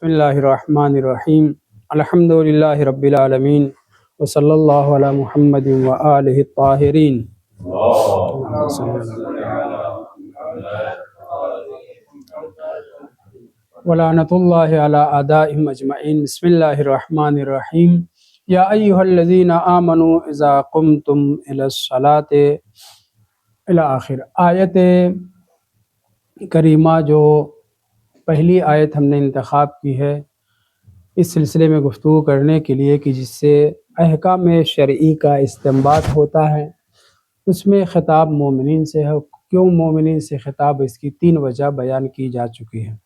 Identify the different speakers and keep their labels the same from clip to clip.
Speaker 1: بسم اللہ الرحمن الرحیم الحمد للہ رب العالمین وصلی اللہ علی محمد وآلہ الطاہرین ولعنۃ اللہ علی اعدائہم اجمعین۔ بسم اللہ الرحمن الرحیم یا ایہا الذین آمنوا اذا قمتم الی الصلاۃ الی آخر۔ آیت کریمہ جو پہلی آیت ہم نے انتخاب کی ہے اس سلسلے میں گفتگو کرنے کے لیے کہ جس سے احکام شرعی کا استنباط ہوتا ہے، اس میں خطاب مومنین سے ہے۔ کیوں مومنین سے خطاب؟ اس کی 3 وجہ بیان کی جا چکی ہیں۔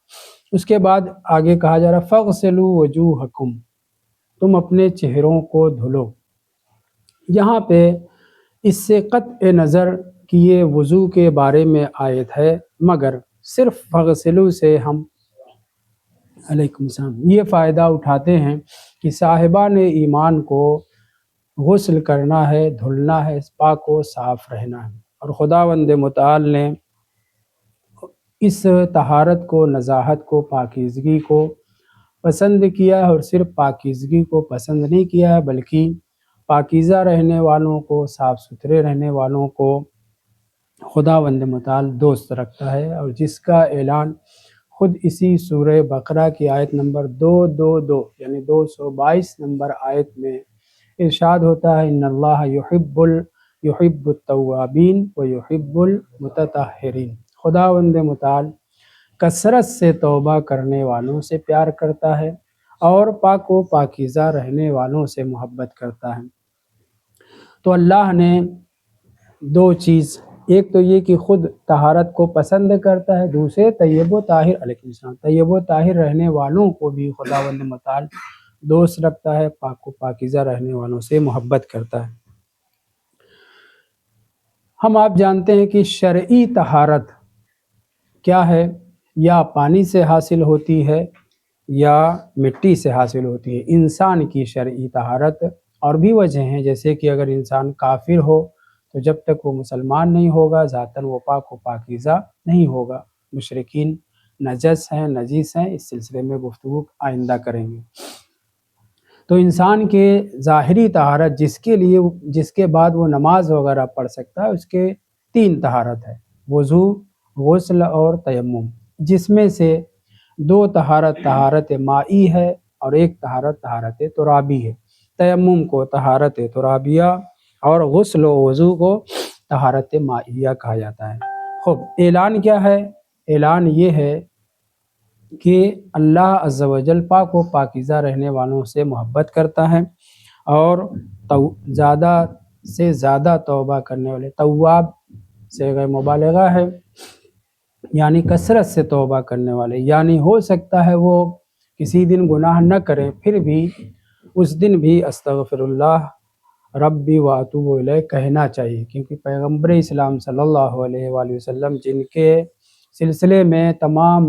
Speaker 1: اس کے بعد آگے کہا جا رہا فَاغْسِلُوا وُجُوهَكُمْ، تم اپنے چہروں کو دھلو۔ یہاں پہ اس سے قطع نظر کہ یہ وضو کے بارے میں آیت ہے، مگر صرف فَاغْسِلُوا سے ہم علیکم السلام یہ فائدہ اٹھاتے ہیں کہ صاحبان ایمان کو غسل کرنا ہے، دھلنا ہے، پاک و صاف رہنا ہے، اور خداوند متعال نے اس طہارت کو، نزاہت کو، پاکیزگی کو پسند کیا ہے، اور صرف پاکیزگی کو پسند نہیں کیا ہے بلکہ پاکیزہ رہنے والوں کو، صاف ستھرے رہنے والوں کو خداوند متعال دوست رکھتا ہے، اور جس کا اعلان خود اسی سورہ بقرہ کی آیت نمبر 222 یعنی 222 نمبر آیت میں ارشاد ہوتا ہے، ان اللہ یحب التوابین و یحب المتطہرین۔ خداوند متعال کثرت سے توبہ کرنے والوں سے پیار کرتا ہے اور پاک و پاکیزہ رہنے والوں سے محبت کرتا ہے۔ تو اللہ نے 2 چیز، ایک تو یہ کہ خود طہارت کو پسند کرتا ہے، دوسرے طیب و طاہر علیکم السلام طیب و طاہر رہنے والوں کو بھی خداوند متعال دوست رکھتا ہے، پاک و پاکیزہ رہنے والوں سے محبت کرتا ہے۔ ہم آپ جانتے ہیں کہ شرعی طہارت کیا ہے؟ یا پانی سے حاصل ہوتی ہے یا مٹی سے حاصل ہوتی ہے۔ انسان کی شرعی طہارت اور بھی وجہ ہیں، جیسے کہ اگر انسان کافر ہو تو جب تک وہ مسلمان نہیں ہوگا ذاتاً وہ پاک و پاکیزہ نہیں ہوگا۔ مشرکین نجس ہیں، نجیس ہیں، اس سلسلے میں گفتگو آئندہ کریں گے۔ تو انسان کے ظاہری طہارت جس کے بعد وہ نماز وغیرہ پڑھ سکتا ہے، اس کے 3 طہارت ہے، وضو، غسل اور تیمم، جس میں سے 2 طہارت مائی ہے اور 1 طہارت ترابی ہے۔ تیمم کو طہارت ترابیہ اور غسل و وضو کو طہارت مائیہ کہا جاتا ہے۔ خب اعلان کیا ہے؟ اعلان یہ ہے کہ اللہ عز و جل پاک و پاکیزہ رہنے والوں سے محبت کرتا ہے، اور زیادہ سے زیادہ توبہ کرنے والے، تواب صیغہ مبالغہ ہے یعنی کثرت سے توبہ کرنے والے، یعنی ہو سکتا ہے وہ کسی دن گناہ نہ کریں پھر بھی اس دن بھی استغفر اللہ ربی و اتوب الیہ کہنا چاہیے، کیونکہ پیغمبر اسلام صلی اللہ علیہ وآلہ وسلم جن کے سلسلے میں تمام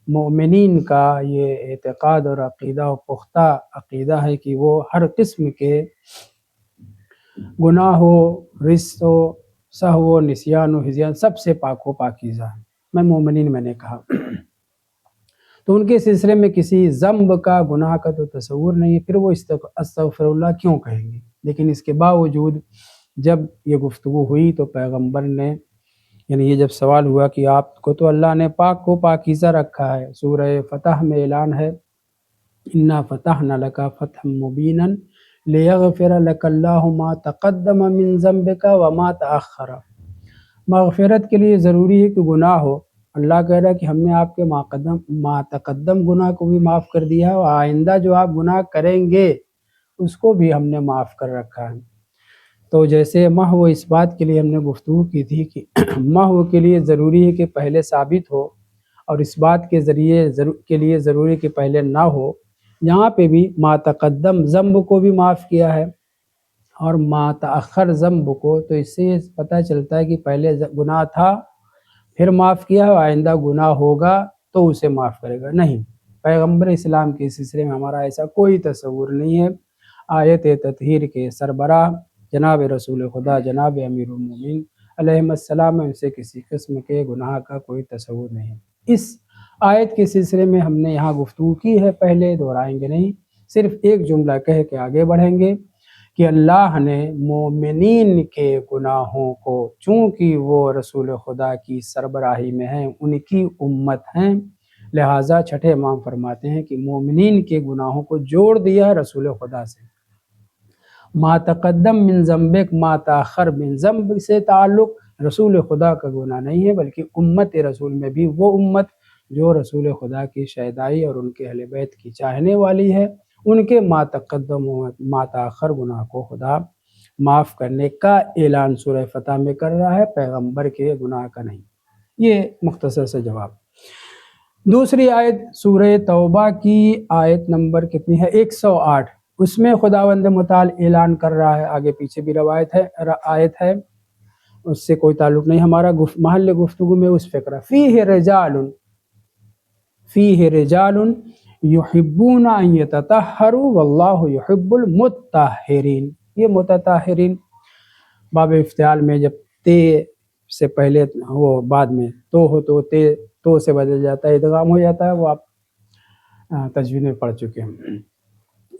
Speaker 1: مومنین کا یہ اعتقاد اور عقیدہ و پختہ عقیدہ ہے کہ وہ ہر قسم کے گناہ ہو، رس ہو، سہو و نسیان و ہذیان سب سے پاک و پاکیزہ ہے۔ میں مومنین میں نے کہا تو ان کے سلسلے میں کسی ذنب کا، گناہ کا تو تصور نہیں ہے، پھر وہ استغفر اللہ کیوں کہیں گے؟ لیکن اس کے باوجود جب یہ گفتگو ہوئی تو پیغمبر نے، یعنی یہ جب سوال ہوا کہ آپ کو تو اللہ نے پاک و پاکیزہ رکھا ہے، سورہ فتح میں اعلان ہے انا فتحنا لک فتحا مبینا لیغفر لک اللہ ما تقدم من ذنبک وما تأخر۔ مغفرت کے لیے ضروری ہے کہ گناہ ہو۔ اللہ کہہ رہا ہے کہ ہم نے آپ کے ما تقدم گناہ کو بھی معاف کر دیا ہے، اور آئندہ جو آپ گناہ کریں گے اس کو بھی ہم نے معاف کر رکھا ہے۔ تو جیسے محو اس بات کے لیے ہم نے گفتگو کی تھی کہ محو کے لیے ضروری ہے کہ پہلے ثابت ہو، اور اس بات کے لیے ضروری ہے کہ پہلے نہ ہو۔ یہاں پہ بھی ما تقدم ذنب کو بھی معاف کیا ہے اور ما تأخر ذنب کو، تو اس سے پتہ چلتا ہے کہ پہلے گناہ تھا پھر معاف کیا ہے، آئندہ گناہ ہوگا تو اسے معاف کرے گا نہیں۔ پیغمبر اسلام کے سلسلے میں ہمارا ایسا کوئی تصور نہیں ہے۔ آیت تطہیر کے سربراہ جناب رسول خدا جناب امیر المومنین علیہ السلام، ان سے کسی قسم کے گناہ کا کوئی تصور نہیں ہے۔ اس آیت کے سلسلے میں ہم نے یہاں گفتگو کی ہے، پہلے دہرائیں گے نہیں، صرف ایک جملہ کہہ کے آگے بڑھیں گے کہ اللہ نے مومنین کے گناہوں کو، چونکہ وہ رسول خدا کی سربراہی میں ہیں، ان کی امت ہیں، لہٰذا چھٹے امام فرماتے ہیں کہ مومنین کے گناہوں کو جوڑ دیا رسول خدا سے۔ ما تقدم من ذنبک ما تاخر من ذنب سے تعلق رسول خدا کا گناہ نہیں ہے، بلکہ امت رسول میں بھی وہ امت جو رسول خدا کی شیدائی اور ان کے اہل بیت کی چاہنے والی ہے، ان کے ما تقدم و ما تاخر گناہ کو خدا معاف کرنے کا اعلان سورہ فتح میں کر رہا ہے، پیغمبر کے گناہ کا نہیں۔ یہ مختصر سے جواب۔ دوسری آیت سورہ توبہ کی آیت نمبر کتنی ہے؟ 108۔ اس میں خداوند متعال اعلان کر رہا ہے، آگے پیچھے بھی آیت ہے، اس سے کوئی تعلق نہیں ہمارا، محل گفتگو میں اس فقرہ فیہ رجال یحبون ان یتطہروا واللہ یحب المطہرین۔ یہ متطہرین باب افتعال میں جب تے سے پہلے وہ بعد میں تو ہو تو تو سے بدل جاتا ہے، ادغام ہو جاتا ہے، وہ آپ تجوید میں پڑھ چکے ہیں۔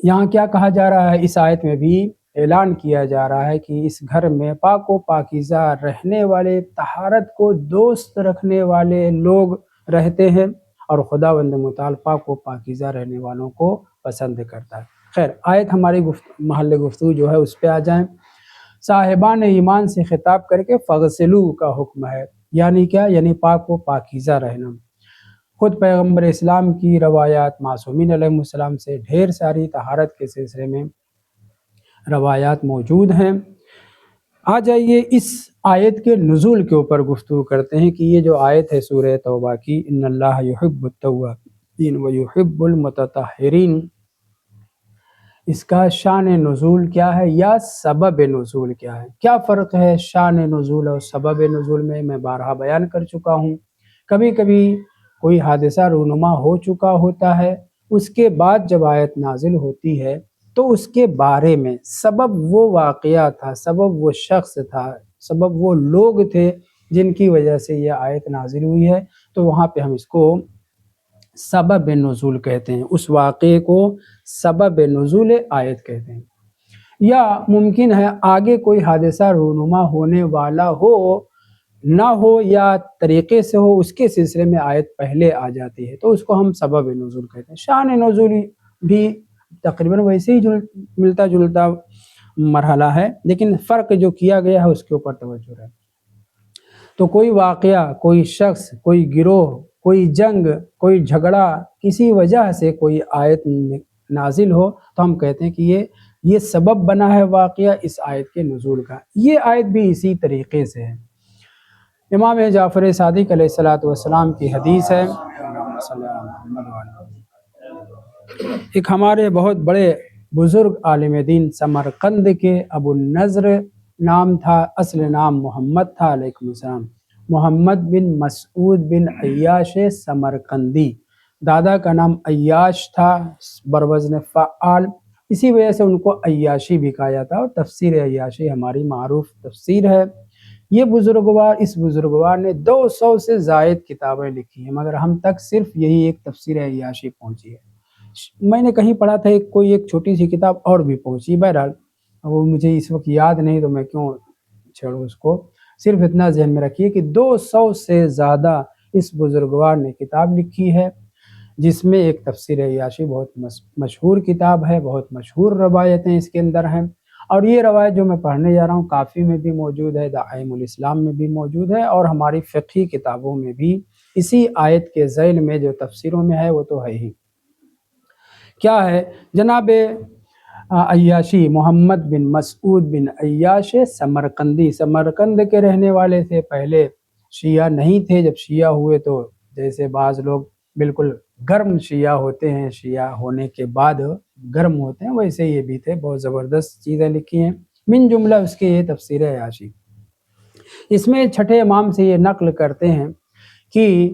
Speaker 1: یہاں کیا کہا جا رہا ہے؟ اس آیت میں بھی اعلان کیا جا رہا ہے کہ اس گھر میں پاک و پاکیزہ رہنے والے، طہارت کو دوست رکھنے والے لوگ رہتے ہیں، اور خداوند متعال پاک و پاکیزہ رہنے والوں کو پسند کرتا ہے۔ خیر، آیت ہماری محل گفتگو جو ہے اس پہ آ جائیں۔ صاحبان ایمان سے خطاب کر کے فغسلو کا حکم ہے، یعنی کیا؟ یعنی پاک و پاکیزہ رہنا۔ خود پیغمبر اسلام کی روایات، معصومین علیہ السلام سے ڈھیر ساری طہارت کے سلسلے میں روایات موجود ہیں۔ آ جائیے اس آیت کے نزول کے اوپر گفتگو کرتے ہیں کہ یہ جو آیت ہے سورہ توبہ کی، ان اللہ یحب التوابین و یحب المتطہرین، اس کا شان نزول کیا ہے یا سبب نزول کیا ہے؟ کیا فرق ہے شان نزول اور سبب نزول میں بارہا بیان کر چکا ہوں۔ کبھی کبھی کوئی حادثہ رونما ہو چکا ہوتا ہے، اس کے بعد جب آیت نازل ہوتی ہے تو اس کے بارے میں سبب وہ واقعہ تھا، سبب وہ شخص تھا، سبب وہ لوگ تھے جن کی وجہ سے یہ آیت نازل ہوئی ہے، تو وہاں پہ ہم اس کو سبب نزول کہتے ہیں، اس واقعے کو سبب نزول آیت کہتے ہیں۔ یا ممکن ہے آگے کوئی حادثہ رونما ہونے والا ہو نہ ہو یا طریقے سے ہو، اس کے سلسلے میں آیت پہلے آ جاتی ہے تو اس کو ہم سبب نزول کہتے ہیں۔ شان نزول بھی تقریباً ویسے ہی ملتا جلتا مرحلہ ہے، لیکن فرق جو کیا گیا ہے اس کے اوپر توجہ ہے۔ تو کوئی واقعہ، کوئی شخص، کوئی گروہ، کوئی جنگ، کوئی جھگڑا، کسی وجہ سے کوئی آیت نازل ہو تو ہم کہتے ہیں کہ یہ سبب بنا ہے واقعہ اس آیت کے نزول کا۔ یہ آیت بھی اسی طریقے سے ہے۔ امام جعفر صادق علیہ السلام کی حدیث ہے، ایک ہمارے بہت بڑے بزرگ عالم دین سمرقند کے ابو النضر نام تھا، اصل نام محمد تھا علیکم السلام، محمد بن مسعود بن عیاش سمرقندی، دادا کا نام عیاش تھا بروزن فعال، اسی وجہ سے ان کو عیاشی بھی کہا جاتا ہے، اور تفسیر عیاشی ہماری معروف تفسیر ہے۔ یہ بزرگوار، اس بزرگوار نے 200 سے زائد کتابیں لکھی ہیں، مگر ہم تک صرف یہی ایک تفسیر عیاشی پہنچی ہے۔ میں نے کہیں پڑھا تھا کوئی ایک چھوٹی سی کتاب اور بھی پہنچی، بہرحال وہ مجھے اس وقت یاد نہیں تو میں کیوں چھیڑوں اس کو، صرف اتنا ذہن میں رکھیے کہ 200 سے زیادہ اس بزرگوار نے کتاب لکھی ہے، جس میں ایک تفسیر عیاشی بہت مشہور کتاب ہے، بہت مشہور روایتیں اس کے اندر ہیں، اور یہ روایت جو میں پڑھنے جا رہا ہوں کافی میں بھی موجود ہے، دعائم الاسلام میں بھی موجود ہے، اور ہماری فقہی کتابوں میں بھی اسی آیت کے ذیل میں جو تفسیروں میں ہے وہ تو ہے ہی۔ کیا ہے؟ جناب عیاشی محمد بن مسعود بن عیاش سمرقندی، سمرقند کے رہنے والے تھے، پہلے شیعہ نہیں تھے، جب شیعہ ہوئے تو جیسے بعض لوگ بالکل گرم شیعہ ہوتے ہیں، شیعہ ہونے کے بعد گرم ہوتے ہیں، ویسے یہ بھی تھے، بہت زبردست چیزیں لکھی ہیں، من جملہ اس کے یہ تفسیر عیاشی۔ اس میں چھٹے امام سے یہ نقل کرتے ہیں کہ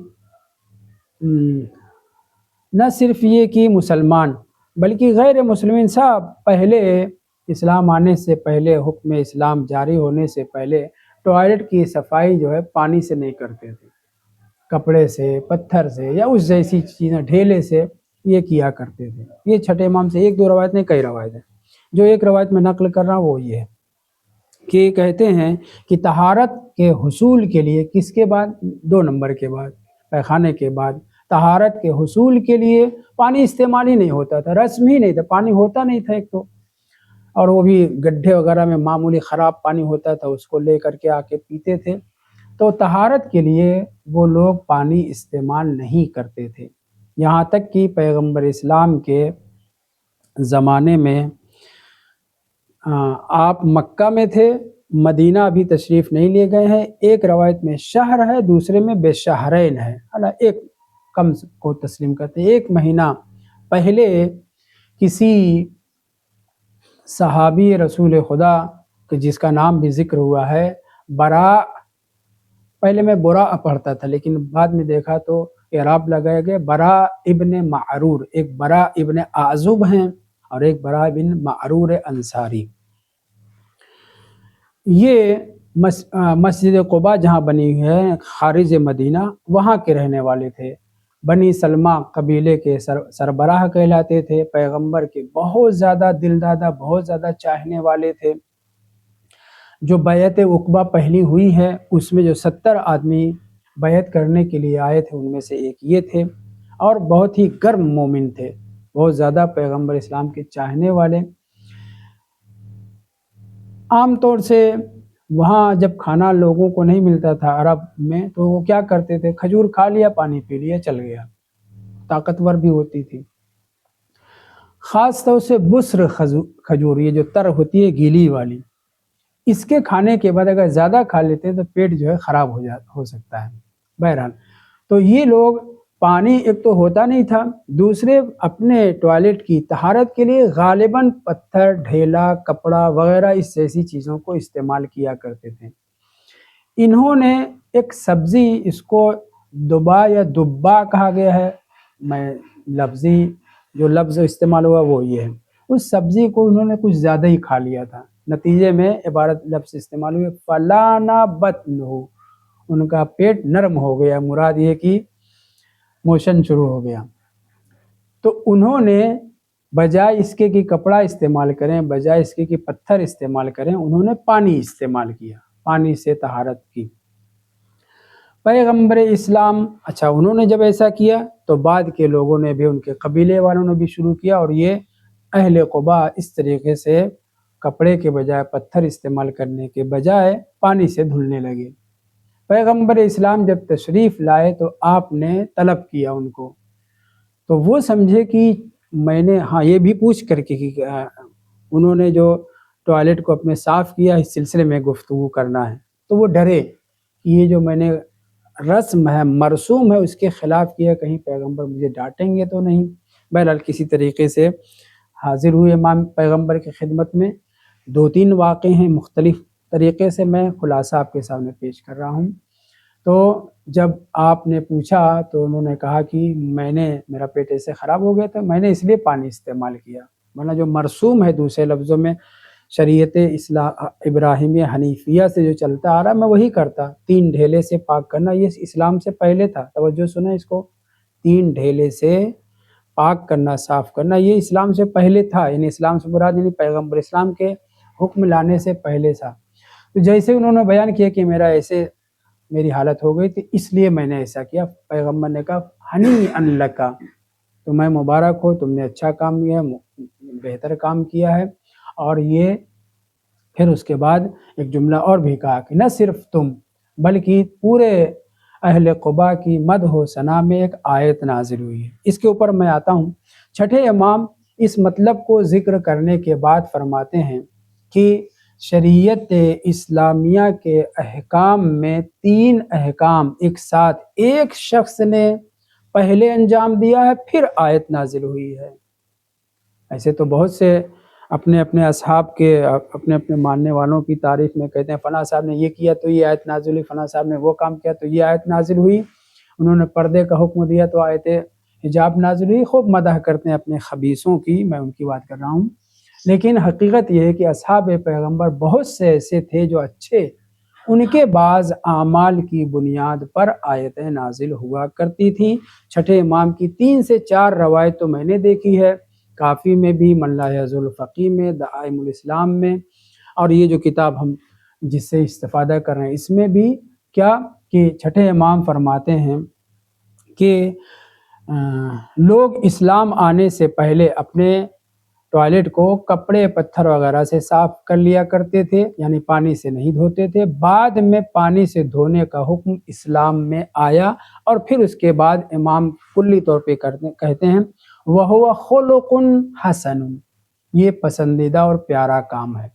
Speaker 1: نہ صرف یہ کہ مسلمان بلکہ غیر مسلمین سب پہلے اسلام آنے سے پہلے، حکم اسلام جاری ہونے سے پہلے ٹوائلٹ کی صفائی جو ہے پانی سے نہیں کرتے تھے، کپڑے سے، پتھر سے یا اس جیسی چیزیں ڈھیلے سے یہ کیا کرتے تھے۔ یہ چھٹے امام سے ایک دو روایت نہیں، کئی روایت ہیں۔ جو ایک روایت میں نقل کر رہا ہوں وہ یہ ہے کہ کہتے ہیں کہ طہارت کے حصول کے لیے، کس کے بعد؟ 2 نمبر کے بعد، پیخانے کے بعد طہارت کے حصول کے لیے پانی استعمال ہی نہیں ہوتا تھا، رسم ہی نہیں تھا، پانی ہوتا نہیں تھا ایک تو، اور وہ بھی گڈھے وغیرہ میں معمولی خراب پانی ہوتا تھا، اس کو لے کر کے آ کے پیتے تھے۔ تو طہارت کے لیے وہ لوگ پانی استعمال نہیں کرتے تھے، یہاں تک کہ پیغمبر اسلام کے زمانے میں آپ مکہ میں تھے، مدینہ ابھی تشریف نہیں لے گئے ہیں، ایک روایت میں شہر ہے، دوسرے میں بے شہرین ہے، ایک کم کو تسلیم کرتے ہیں۔ 1 مہینہ پہلے کسی صحابی رسول خدا جس کا نام بھی ذکر ہوا ہے، برا، پہلے میں برا پڑھتا تھا لیکن بعد میں دیکھا تو اعراب لگایا گیا برا ابن معرور، ایک برا ابن عازب ہیں اور ایک برا ابن معرور انصاری۔ یہ مسجد قباء جہاں بنی ہوئی ہے خارج مدینہ، وہاں کے رہنے والے تھے، بنی سلمہ قبیلے کے سربراہ کہلاتے تھے، پیغمبر کے بہت زیادہ دلدادہ، بہت زیادہ چاہنے والے تھے۔ جو بیعت عقبہ پہلی ہوئی ہے اس میں جو 70 آدمی بیعت کرنے کے لیے آئے تھے ان میں سے ایک یہ تھے، اور بہت ہی گرم مومن تھے، بہت زیادہ پیغمبر اسلام کے چاہنے والے۔ عام طور سے وہاں جب کھانا لوگوں کو نہیں ملتا تھا عرب میں تو وہ کیا کرتے تھے، کھجور کھا لیا، پانی پی لیا، چل گیا، طاقتور بھی ہوتی تھی۔ خاص طور سے بسر کھجور، یہ جو تر ہوتی ہے گیلی والی، اس کے کھانے کے بعد اگر زیادہ کھا لیتے ہیں تو پیٹ جو ہے خراب ہو سکتا ہے۔ بہرحال تو یہ لوگ پانی ایک تو ہوتا نہیں تھا، دوسرے اپنے ٹوائلٹ کی طہارت کے لیے غالباً پتھر، ڈھیلا، کپڑا وغیرہ اس جیسی چیزوں کو استعمال کیا کرتے تھے۔ انہوں نے ایک سبزی، اس کو دبا یا دبا کہا گیا ہے، میں لفظی جو لفظ استعمال ہوا وہ یہ ہے، اس سبزی کو انہوں نے کچھ زیادہ ہی کھا لیا تھا، نتیجے میں عبارت لفظ استعمال ہوئے فلانا بطنہ، ان کا پیٹ نرم ہو گیا، مراد یہ کہ موشن شروع ہو گیا۔ تو انہوں نے بجائے اس کے کہ کپڑا استعمال کریں، بجائے اس کے کہ پتھر استعمال کریں، انہوں نے پانی استعمال کیا، پانی سے طہارت کی۔ پیغمبر اسلام، اچھا انہوں نے جب ایسا کیا تو بعد کے لوگوں نے بھی، ان کے قبیلے والوں نے بھی شروع کیا، اور یہ اہل قباء اس طریقے سے کپڑے کے بجائے پتھر استعمال کرنے کے بجائے پانی سے دھلنے لگے۔ پیغمبر اسلام جب تشریف لائے تو آپ نے طلب کیا ان کو، تو وہ سمجھے کہ میں نے یہ بھی پوچھ کر کے کہ انہوں نے جو ٹوائلٹ کو اپنے صاف کیا، اس سلسلے میں گفتگو کرنا ہے، تو وہ ڈرے کہ یہ جو میں نے رسم ہے، مرسوم ہے، اس کے خلاف کیا، کہیں پیغمبر مجھے ڈانٹیں گے تو نہیں۔ بہرحال کسی طریقے سے حاضر ہوئے امام پیغمبر کی خدمت میں۔ 2-3 واقعے ہیں، مختلف طریقے سے میں خلاصہ آپ کے سامنے پیش کر رہا ہوں۔ تو جب آپ نے پوچھا تو انہوں نے کہا کہ میرا پیٹ ایسے خراب ہو گیا تھا، میں نے اس لیے پانی استعمال کیا، ورنہ جو مرسوم ہے، دوسرے لفظوں میں شریعت ابراہیمیہ حنیفیہ سے جو چلتا آ رہا میں وہی کرتا۔ 3 ڈھیلے سے پاک کرنا یہ اسلام سے پہلے تھا، توجہ سنیں اس کو، 3 ڈھیلے سے پاک کرنا، صاف کرنا، یہ اسلام سے پہلے تھا، یعنی اسلام سے مراد یعنی پیغمبر اسلام کے حکم لانے سے پہلے تھا۔ تو جیسے انہوں نے بیان کیا کہ میری حالت ہو گئی تھی اس لیے میں نے ایسا کیا، پیغمبر نے کہا ہنیئا لک، تمہیں مبارک ہو، تم نے اچھا کام کیا، بہتر کام کیا ہے۔ اور یہ پھر اس کے بعد ایک جملہ اور بھی کہا کہ نہ صرف تم بلکہ پورے اہل قباء کی مدح و ثنا میں ایک آیت نازل ہوئی ہے۔ اس کے اوپر میں آتا ہوں۔ چھٹے امام اس مطلب کو ذکر کرنے کے بعد فرماتے ہیں کہ شریعت اسلامیہ کے احکام میں 3 احکام ایک ساتھ ایک شخص نے پہلے انجام دیا ہے، پھر آیت نازل ہوئی ہے۔ ایسے تو بہت سے اپنے اصحاب کے، اپنے ماننے والوں کی تعریف میں کہتے ہیں فلاں صاحب نے یہ کیا تو یہ آیت نازل ہوئی، فلاں صاحب نے وہ کام کیا تو یہ آیت نازل ہوئی، انہوں نے پردے کا حکم دیا تو آیت حجاب نازل ہوئی، خوب مدح کرتے ہیں اپنے خبیثوں کی، میں ان کی بات کر رہا ہوں۔ لیکن حقیقت یہ ہے کہ اصحاب پیغمبر بہت سے ایسے تھے جو اچھے ان کے بعض اعمال کی بنیاد پر آیتیں نازل ہوا کرتی تھیں۔ چھٹے امام کی 3 سے 4 روایت تو میں نے دیکھی ہے، کافی میں بھی، من لا یزول الفقی میں، دعائم الاسلام میں، اور یہ جو کتاب ہم جس سے استفادہ کر رہے ہیں اس میں بھی، کیا کہ چھٹے امام فرماتے ہیں کہ لوگ اسلام آنے سے پہلے اپنے ٹوائلٹ کو کپڑے پتھر وغیرہ سے صاف کر لیا کرتے تھے، یعنی پانی سے نہیں دھوتے تھے۔ بعد میں پانی سے دھونے کا حکم اسلام میں آیا، اور پھر اس کے بعد امام کلی طور پہ کہتے ہیں وَهُوَ خُلُقٌ حَسَنٌ، یہ پسندیدہ اور پیارا کام ہے۔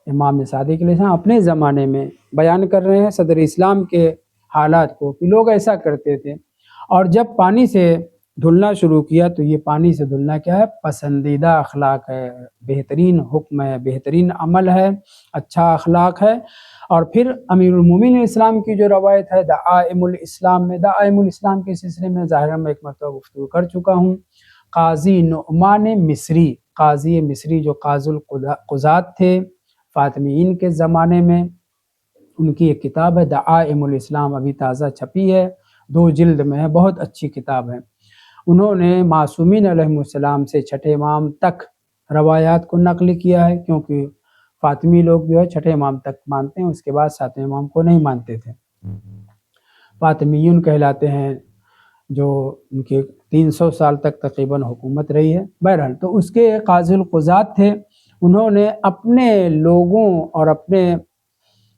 Speaker 1: امام صادق علیہ السلام اپنے زمانے میں بیان کر رہے ہیں صدر اسلام کے حالات کو، کہ لوگ ایسا کرتے تھے، اور جب پانی سے دھلنا شروع کیا تو یہ پانی سے دھلنا کیا ہے؟ پسندیدہ اخلاق ہے، بہترین حکم ہے، بہترین عمل ہے، اچھا اخلاق ہے۔ اور پھر امیر المومنین اسلام کی جو روایت ہے دعائم الاسلام میں، دعائم الاسلام کے سلسلے میں ظاہر میں ایک مرتبہ گفتگو کر چکا ہوں۔ قاضی نعمان مصری، قاضی مصری جو قاضی القضات تھے فاطمیین کے زمانے میں، ان کی ایک کتاب ہے دعائم الاسلام، ابھی تازہ چھپی ہے، 2 جلد میں ہے، بہت اچھی کتاب ہے۔ انہوں نے معصومین علیہ السلام سے چھٹے امام تک روایات کو نقل کیا ہے، کیونکہ فاطمی لوگ جو ہے چھٹے امام تک مانتے ہیں، اس کے بعد 7ویں امام کو نہیں مانتے تھے۔ فاطمیون کہلاتے ہیں، جو ان کے 300 سال تک تقریباً حکومت رہی ہے۔ بہرحال تو اس کے قاضی القضات تھے، انہوں نے اپنے لوگوں اور اپنے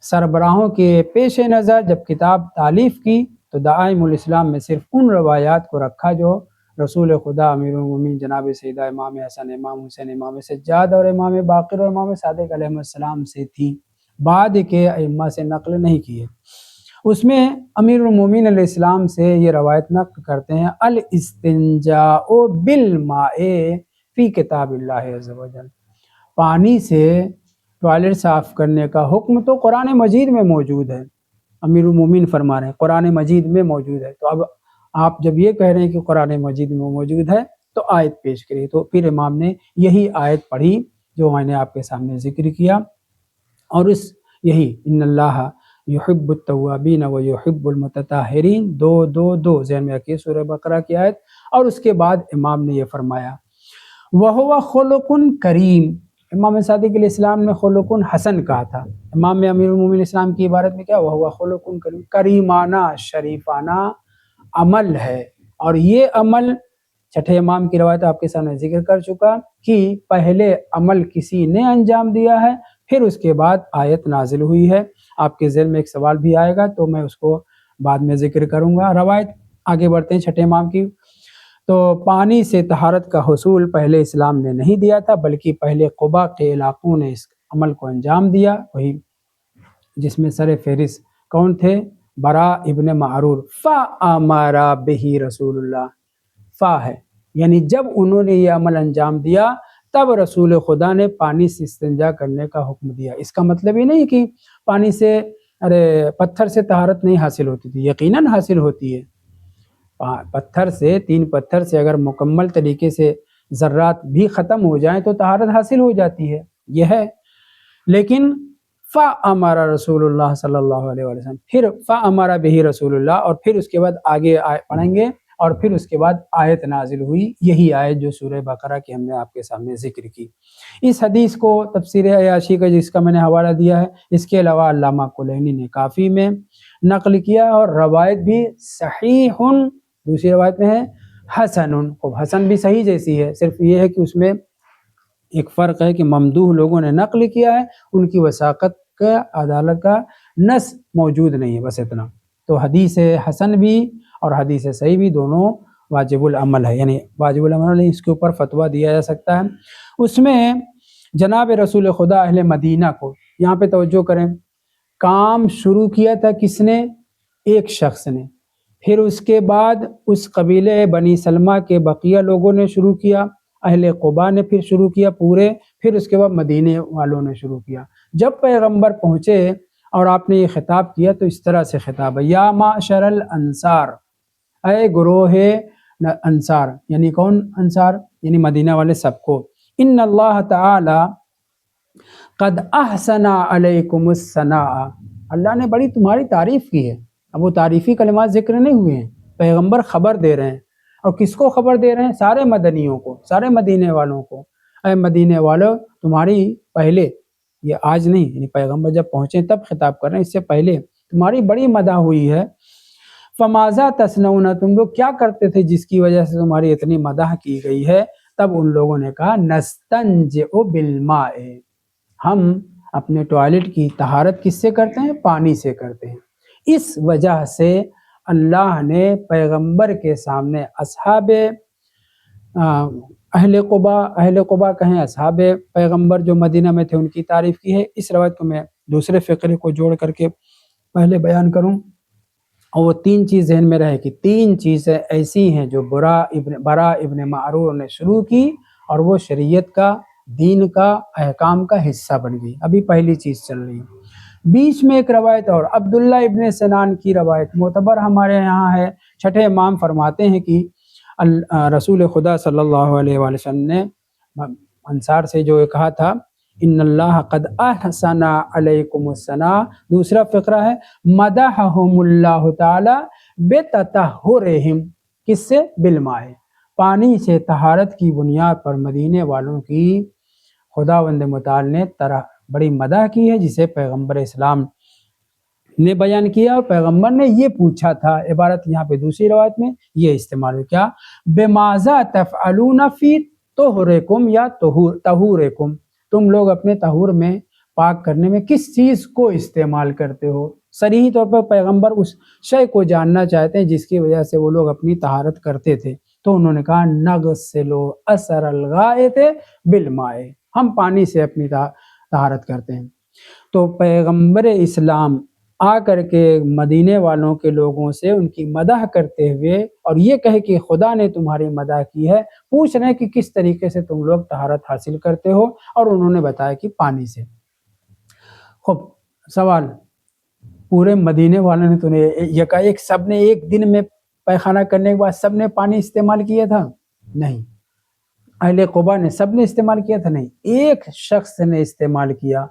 Speaker 1: سربراہوں کے پیش نظر جب کتاب تالیف کی تو دعائم الاسلام میں صرف ان روایات کو رکھا جو رسول خدا امیر المومنین جناب سیدہ امام حسن، امام حسین، امام سجاد اور امام باقر اور امام صادق علیہ السلام سے تھی، بعد کے ائمہ سے نقل نہیں کیے۔ اس میں امیر المومنین علیہ السلام سے یہ روایت نقل کرتے ہیں الاستنجاء بالماء فی کتاب اللہ عز و جل، پانی سے ٹوائلٹ صاف کرنے کا حکم تو قرآن مجید میں موجود ہے، امیر المومنین فرما رہے ہیں قرآن مجید میں موجود ہے۔ تو اب آپ جب یہ کہہ رہے ہیں کہ قرآن مجید میں موجود ہے تو آیت پیش کری، تو پھر امام نے یہی آیت پڑھی جو میں نے آپ کے سامنے ذکر کیا، اور اس یہی ان اللہ یحب التوابین و یحب المتطہرین، 2 ذہن میں رکھیے، سورہ بقرہ کی آیت۔ اور اس کے بعد امام نے یہ فرمایا وَهُوَ خُلُقٌ کریم، امام صادق علیہ السلام نے خلق حسن کہا تھا، امام میں امیر المومنین اسلام کی عبارت میں کیا وَهُوَ خُلُقٌ کریم، کریمانہ شریفانہ عمل ہے۔ اور یہ عمل چھٹے امام کی روایت آپ کے سامنے ذکر کر چکا کہ پہلے عمل کسی نے انجام دیا ہے، پھر اس کے بعد آیت نازل ہوئی ہے۔ آپ کے ذہن میں ایک سوال بھی آئے گا تو میں اس کو بعد میں ذکر کروں گا۔ روایت آگے بڑھتے ہیں چھٹے امام کی۔ تو پانی سے طہارت کا حصول پہلے اسلام نے نہیں دیا تھا، بلکہ پہلے قبا کے علاقوں نے اس عمل کو انجام دیا، وہی جس میں سر فہرست کون تھے؟ برا ابن معرور، فَأَمَرَ بِهِ رسول اللہ، فا ہے یعنی جب انہوں نے یہ عمل انجام دیا تب رسول خدا نے پانی سے استنجا کرنے کا حکم دیا۔ اس کا مطلب یہ نہیں کہ پانی سے پتھر سے طہارت نہیں حاصل ہوتی تھی، یقیناً حاصل ہوتی ہے، پتھر سے 3 پتھر سے اگر مکمل طریقے سے ذرات بھی ختم ہو جائیں تو طہارت حاصل ہو جاتی ہے، یہ ہے۔ لیکن فَأَمَرَ رسول اللہ صلی اللہ علیہ وسلم، پھر فَأَمَرَ بِهِ رسول اللہ، اور پھر اس کے بعد آگے پڑھیں گے، اور پھر اس کے بعد آیت نازل ہوئی، یہی آیت جو سورہ بقرہ کی ہم نے آپ کے سامنے ذکر کی۔ اس حدیث کو تفسیر عیاشی کا جس کا میں نے حوالہ دیا ہے، اس کے علاوہ علامہ کلینی نے کافی میں نقل کیا، اور روایت بھی صحیح، دوسری روایت میں ہے حسن، حسن بھی صحیح جیسی ہے، صرف یہ ہے کہ اس میں ایک فرق ہے کہ ممدوح لوگوں نے نقل کیا ہے، ان کی وثاقت کا عدالت کا نص موجود نہیں ہے، بس اتنا۔ تو حدیث حسن بھی اور حدیث صحیح بھی دونوں واجب العمل ہے، یعنی واجب العمل ہے، اس کے اوپر فتویٰ دیا جا سکتا ہے۔ اس میں جناب رسول خدا اہل مدینہ کو، یہاں پہ توجہ کریں، کام شروع کیا تھا کس نے؟ ایک شخص نے، پھر اس کے بعد اس قبیلے بنی سلمہ کے بقیہ لوگوں نے شروع کیا، اہل قبا نے پھر شروع کیا پورے، پھر اس کے بعد مدینے والوں نے شروع کیا۔ جب پیغمبر پہنچے اور آپ نے یہ خطاب کیا تو اس طرح سے خطاب ہے، یا معشر الانصار، اے گروہ انصار، یعنی کون انصار؟ یعنی مدینہ والے سب کو، ان اللہ تعالی قد احسن علیکم الثناء، اللہ نے بڑی تمہاری تعریف کی ہے۔ اب وہ تعریفی کلمات ذکر نہیں ہوئے ہیں، پیغمبر خبر دے رہے ہیں، اور کس کو خبر دے رہے ہیں؟ سارے مدنیوں کو، سارے مدینے والوں کو۔ اے مدینے والوں، تمہاری پہلے، یہ آج نہیں، یعنی پیغمبر جب پہنچے تب خطاب کر رہے ہیں، اس سے پہلے تمہاری بڑی مدح ہوئی ہے۔ فماذا تصنعون، تم لوگ کیا کرتے تھے جس کی وجہ سے تمہاری اتنی مدح کی گئی ہے؟ تب ان لوگوں نے کہا نستنجئ بالماء، ہم اپنے ٹوائلٹ کی طہارت کس سے کرتے ہیں؟ پانی سے کرتے ہیں۔ اس وجہ سے اللہ نے پیغمبر کے سامنے اصحاب اہل قبا کہیں، اصحاب پیغمبر جو مدینہ میں تھے، ان کی تعریف کی ہے۔ اس روایت کو میں دوسرے فقرے کو جوڑ کر کے پہلے بیان کروں، اور وہ تین چیز ذہن میں رہے کہ تین چیزیں ایسی ہیں جو برا ابن معرور نے شروع کی، اور وہ شریعت کا، دین کا، احکام کا حصہ بن گئی۔ ابھی پہلی چیز چل رہی ہے۔ بیچ میں ایک روایت اور عبداللہ ابن سنان کی روایت معتبر ہمارے یہاں ہے، چھٹے امام فرماتے ہیں کہ رسول خدا صلی اللہ علیہ وآلہ وسلم نے انصار سے جو کہا تھا، ان اللہ قد احسن علیکم الثناء، دوسرا فقرہ ہے مدحہم اللہ تعالی بتطہرہم، کس سے؟ بالماء، پانی سے طہارت کی بنیاد پر مدینے والوں کی خداوند متعال نے بڑی مدح کی ہے، جسے پیغمبر اسلام نے بیان کیا، اور پیغمبر نے یہ پوچھا تھا۔ عبارت یہاں پہ دوسری روایت میں یہ استعمال ہے، کیا؟ بماذا تفعلون فی طہورکم یا طہورکم، تم لوگ اپنے طہور میں، پاک کرنے میں کس چیز کو استعمال کرتے ہو؟ صریح طور پر پیغمبر اس شے کو جاننا چاہتے ہیں جس کی وجہ سے وہ لوگ اپنی طہارت کرتے تھے، تو انہوں نے کہا نغسل اثر الغائط بالماء، ہم پانی سے اپنی طہارت کرتے ہیں۔ تو پیغمبر اسلام آ کر کے مدینے والوں کے لوگوں سے ان کی مدح کرتے ہوئے، اور یہ کہے کہ خدا نے تمہاری مدح کی ہے، پوچھ رہے ہیں کہ کس طریقے سے تم لوگ طہارت حاصل کرتے ہو، اور انہوں نے بتایا کہ پانی سے۔ خوب، سوال، پورے مدینے والوں نے تو یکایک سب نے ایک دن میں پیخانہ کرنے کے بعد سب نے پانی استعمال کیا تھا؟ نہیں۔ اہل قبا نے سب نے استعمال کیا تھا؟ نہیں، ایک شخص نے استعمال کیا،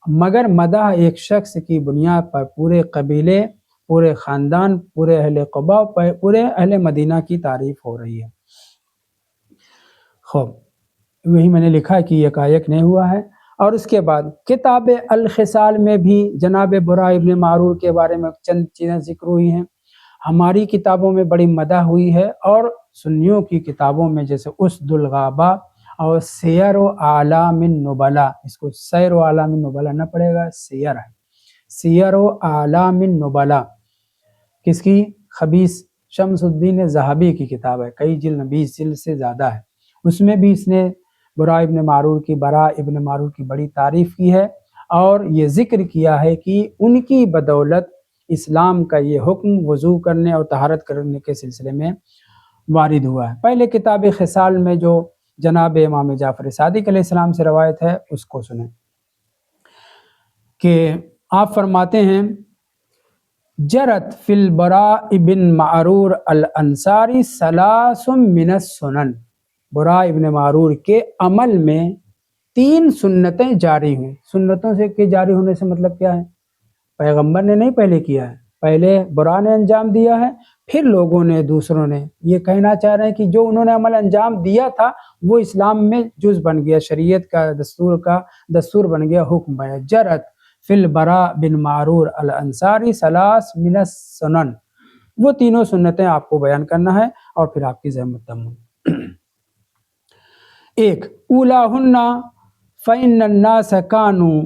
Speaker 1: مگر مدح ایک شخص کی بنیاد پر پورے قبیلے، پورے خاندان، پورے اہل قبا، پورے اہل مدینہ کی تعریف ہو رہی ہے۔ خوب، وہی میں نے لکھا کہ یکایک نہیں ہوا ہے۔ اور اس کے بعد کتاب الخصال میں بھی جناب برا ابن معرور کے بارے میں چند چیزیں ذکر ہوئی ہیں۔ ہماری کتابوں میں بڑی مدح ہوئی ہے، اور سنیوں کی کتابوں میں جیسے اسد الغابہ اور سیر و اعلام النبلاء، اس کو سیر و اعلام النبلاء نہ پڑے گا، سیر ہے، سیر و اعلام النبلاء، کس کی؟ خبیث شمس الدین ذہبی کی کتاب ہے، کئی جلد، 20 جلد سے زیادہ ہے۔ اس میں بھی اس نے برا ابن معرور کی بڑی تعریف کی ہے، اور یہ ذکر کیا ہے کہ ان کی بدولت اسلام کا یہ حکم وضو کرنے اور طہارت کرنے کے سلسلے میں وارد ہوا ہے۔ پہلے کتاب خصال میں جو جناب امام جعفر صادق علیہ السلام سے روایت ہے، اس کو سنیں کہ آپ فرماتے ہیں جرت فی البراء بن معرور الانصاری ثلاث من السنن، برا ابن معرور کے عمل میں 3 سنتیں جاری ہوئیں۔ سنتوں سے کہ جاری ہونے سے مطلب کیا ہے؟ پیغمبر نے نہیں پہلے کیا ہے، پہلے برا نے انجام دیا ہے، پھر لوگوں نے، دوسروں نے۔ یہ کہنا چاہ رہے ہیں کہ جو انہوں نے عمل انجام دیا تھا وہ اسلام میں جز بن گیا، شریعت کا دستور بن گیا، حکم بن گیا۔ جرت فی البراء بن معرور الانصاری ثلاث من السنن، وہ تینوں سنتیں آپ کو بیان کرنا ہے، اور پھر آپ کی زحمت تمام۔ ایک، اولاہن فإن الناس كانوا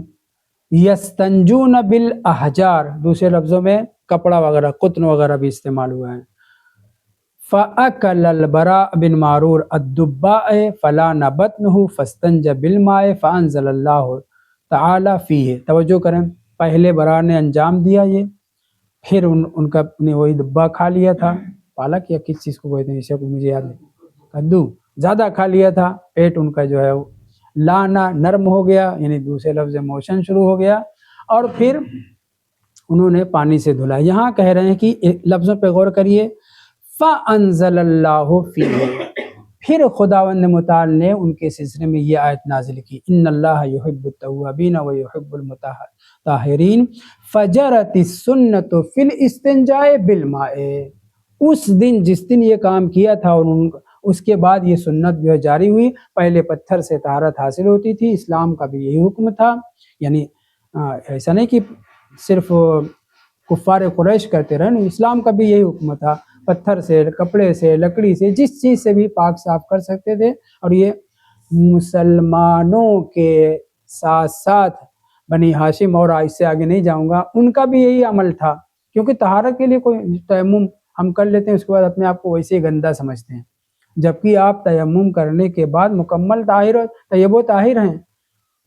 Speaker 1: یستنجون بالاحجار، دوسرے لفظوں میں کپڑا وغیرہ، قطن وغیرہ بھی استعمال ہوا ہے۔ فأکل البراء بن معرور الدباء فلان بطنه فاستنجى بالماء فانزل اللہ تعالی فیہ۔ توجہ کریں، پہلے برا نے انجام دیا یہ، پھر ان کا نے وہی دبا کھا لیا تھا، پالک یا کس چیز کو کہتے ہیں، اسے مجھے یاد نہیں، کدو زیادہ کھا لیا تھا، پیٹ ان کا جو ہے لانا نرم ہو گیا، یعنی دوسرے لفظ موشن شروع ہو گیا، اور پھر انہوں نے پانی سے دھلا۔ یہاں کہہ رہے ہیں کہ لفظوں پہ غور کریے، فَأَنزَلَ اللَّهُ فِيهِ، پھر خداوند متعال نے ان کے سلسلے میں یہ آیت نازل کی، ان اللہ یحب التوابین و یحب المطہرین فجرت السنت فی الاستنجاء بالماء۔ اس دن جس دن یہ کام کیا تھا اور اس کے بعد یہ سنت جو ہے جاری ہوئی، پہلے پتھر سے طہارت حاصل ہوتی تھی، اسلام کا بھی یہی حکم تھا، یعنی ایسا نہیں کہ صرف کفار قریش کرتے رہے، اسلام کا بھی یہی حکم تھا، پتھر سے، کپڑے سے، لکڑی سے، جس چیز سے بھی پاک صاف کر سکتے تھے۔ اور یہ مسلمانوں کے ساتھ ساتھ بنی ہاشم، اور اس سے آگے نہیں جاؤں گا، ان کا بھی یہی عمل تھا، کیونکہ طہارت کے لیے کوئی تیمم ہم کر لیتے ہیں، اس کے بعد اپنے آپ کو ویسے ہی گندہ سمجھتے ہیں، جبکہ آپ تیمم کرنے کے بعد مکمل طیب و طاہر ہیں۔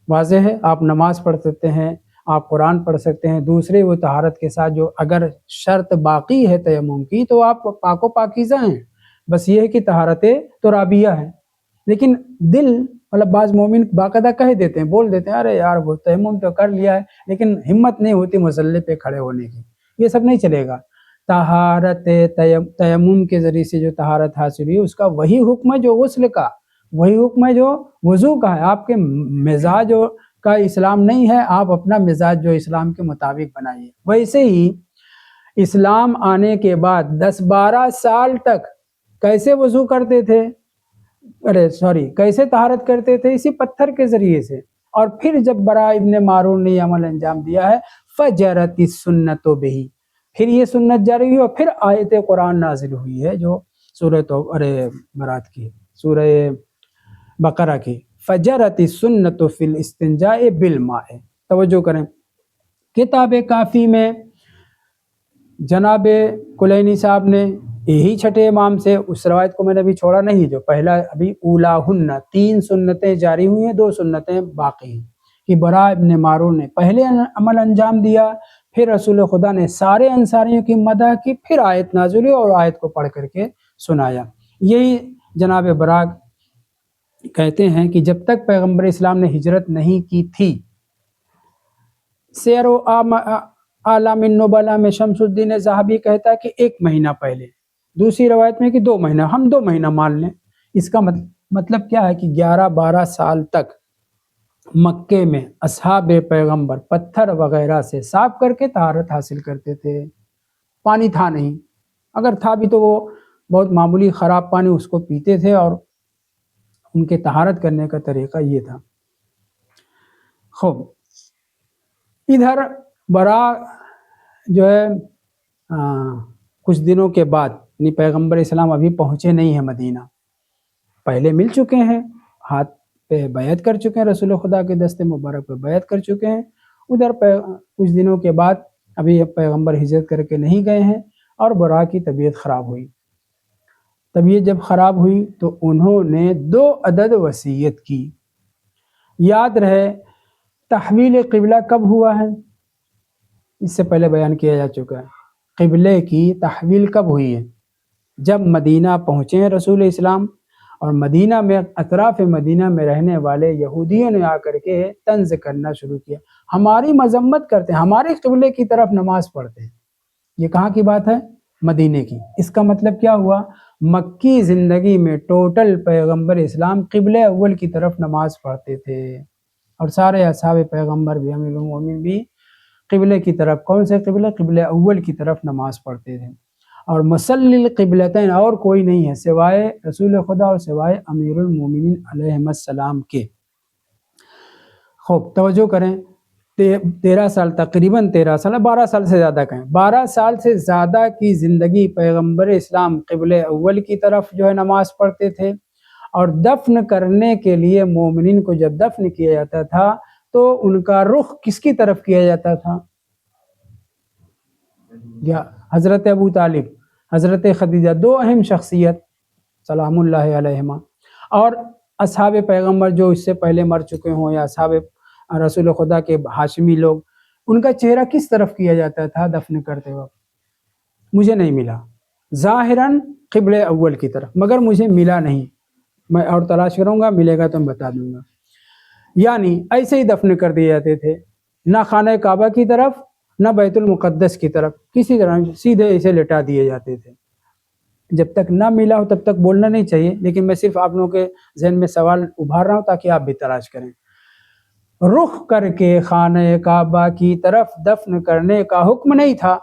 Speaker 1: واضح ہے، آپ نماز پڑھ سکتے ہیں، آپ قرآن پڑھ سکتے ہیں، دوسرے وہ طہارت کے ساتھ جو اگر شرط باقی ہے تیمم کی تو آپ پاک و پاکیزہ ہیں، بس یہ ہے کہ طہارت ترابیہ ہے۔ لیکن دل مطلب بعض مومن باقاعدہ کہہ دیتے ہیں، بول دیتے ہیں، ارے یار وہ تیمم تو کر لیا ہے، لیکن ہمت نہیں ہوتی مصلی پہ کھڑے ہونے کی، یہ سب نہیں چلے گا۔ طہارت تیمم کے ذریعے سے جو طہارت حاصل ہوئی، اس کا وہی حکم ہے جو غسل کا، وہی حکم ہے جو وضو کا ہے۔ آپ کے مزاج کا اسلام نہیں ہے، آپ اپنا مزاج جو اسلام کے مطابق بنائیے۔ ویسے ہی اسلام آنے کے بعد 10-12 سال تک کیسے وضو کرتے تھے، کیسے طہارت کرتے تھے؟ اسی پتھر کے ذریعے سے۔ اور پھر جب برا ابن معرور نے یہ عمل انجام دیا ہے، فجرت السنت بہ، پھر یہ سنت جاری ہوئی، اور پھر آیت قرآن نازل ہوئی ہے جو سورہ برات کی، سورہ بقرہ کی، فجرت السنت فی الاستنجاء بالماء۔ توجہ کریں، کتاب کافی میں جناب کلینی صاحب نے یہی چھٹے امام سے، اس روایت کو میں نے ابھی چھوڑا نہیں، جو پہلا ابھی اولاہن 3 سنتیں جاری ہوئی ہیں، 2 سنتیں باقی ہیں، کہ برا ابن معرور نے پہلے عمل انجام دیا، پھر رسول خدا نے سارے انصاریوں کی مدح کی، پھر آیت نازل ہوئی اور آیت کو پڑھ کر کے سنایا۔ یہی جناب برا کہتے ہیں کہ جب تک پیغمبر اسلام نے ہجرت نہیں کی تھی، سیر و اعلام النبلاء میں شمس الدین ذہبی کہتا ہے کہ 1 مہینہ پہلے، دوسری روایت میں کہ 2 مہینہ، ہم 2 مہینہ مان لیں۔ اس کا مطلب کیا ہے کہ 11-12 سال تک مکے میں اصحاب پیغمبر پتھر وغیرہ سے صاف کر کے طہارت حاصل کرتے تھے۔ پانی تھا نہیں، اگر تھا بھی تو وہ بہت معمولی خراب پانی اس کو پیتے تھے، اور ان کے طہارت کرنے کا طریقہ یہ تھا۔ خوب، ادھر برا جو ہے کچھ دنوں کے بعد، یعنی پیغمبر اسلام ابھی پہنچے نہیں ہیں مدینہ، پہلے مل چکے ہیں، ہاتھ پہ بیعت کر چکے ہیں، رسول خدا کے دست مبارک پہ بیعت کر چکے ہیں۔ ادھر کچھ دنوں کے بعد ابھی پیغمبر ہجرت کر کے نہیں گئے ہیں، اور برا کی طبیعت خراب ہوئی۔ طبیعت جب خراب ہوئی تو انہوں نے 2 عدد وصیت کی۔ یاد رہے تحویل قبلہ کب ہوا ہے، اس سے پہلے بیان کیا جا چکا ہے۔ قبلے کی تحویل کب ہوئی ہے؟ جب مدینہ پہنچے ہیں رسول اسلام، اور مدینہ میں، اطراف مدینہ میں رہنے والے یہودیوں نے آ کر کے طنز کرنا شروع کیا، ہماری مذمت کرتے ہیں، ہمارے قبلے کی طرف نماز پڑھتے ہیں۔ یہ کہاں کی بات ہے؟ مدینے کی۔ اس کا مطلب کیا ہوا؟ مکی زندگی میں ٹوٹل پیغمبر اسلام قبلہ اول کی طرف نماز پڑھتے تھے، اور سارے اصحاب پیغمبر بھی، امیر المومنین بھی قبلے کی طرف، کون سے قبلہ؟ قبلہ اول کی طرف نماز پڑھتے تھے۔ اور مصلی القبلتین اور کوئی نہیں ہے سوائے رسول خدا اور سوائے امیر المومنین علیہ السلام کے۔ خوب توجہ کریں، 13 سال، تقریباً 13 سال، 12 سال سے زیادہ کہیں، 12 سال سے زیادہ کی زندگی پیغمبر اسلام قبلہ اول کی طرف جو ہے نماز پڑھتے تھے، اور دفن کرنے کے لیے مومنین کو جب دفن کیا جاتا تھا تو ان کا رخ کس کی طرف کیا جاتا تھا؟ یا حضرت ابو طالب، حضرت خدیجہ، 2 اہم شخصیت سلام اللہ علیہما، اور اصحاب پیغمبر جو اس سے پہلے مر چکے ہوں، یا اصحاب رسول خدا کے ہاشمی لوگ، ان کا چہرہ کس طرف کیا جاتا تھا دفن کرتے وقت؟ مجھے نہیں ملا، ظاہراً قبلہ اول کی طرف، مگر مجھے ملا نہیں، میں اور تلاش کروں گا، ملے گا تو میں بتا دوں گا۔ یعنی ایسے ہی دفن کر دیے جاتے تھے، نہ خانہ کعبہ کی طرف، نہ بیت المقدس کی طرف، کسی طرح سیدھے ایسے لٹا دیے جاتے تھے۔ جب تک نہ ملا ہو تب تک بولنا نہیں چاہیے، لیکن میں صرف آپ لوگوں کے ذہن میں سوال ابھار رہا ہوں تاکہ آپ بھی تلاش کریں۔ رخ کر کے خانہ کعبہ کی طرف دفن کرنے کا حکم نہیں تھا۔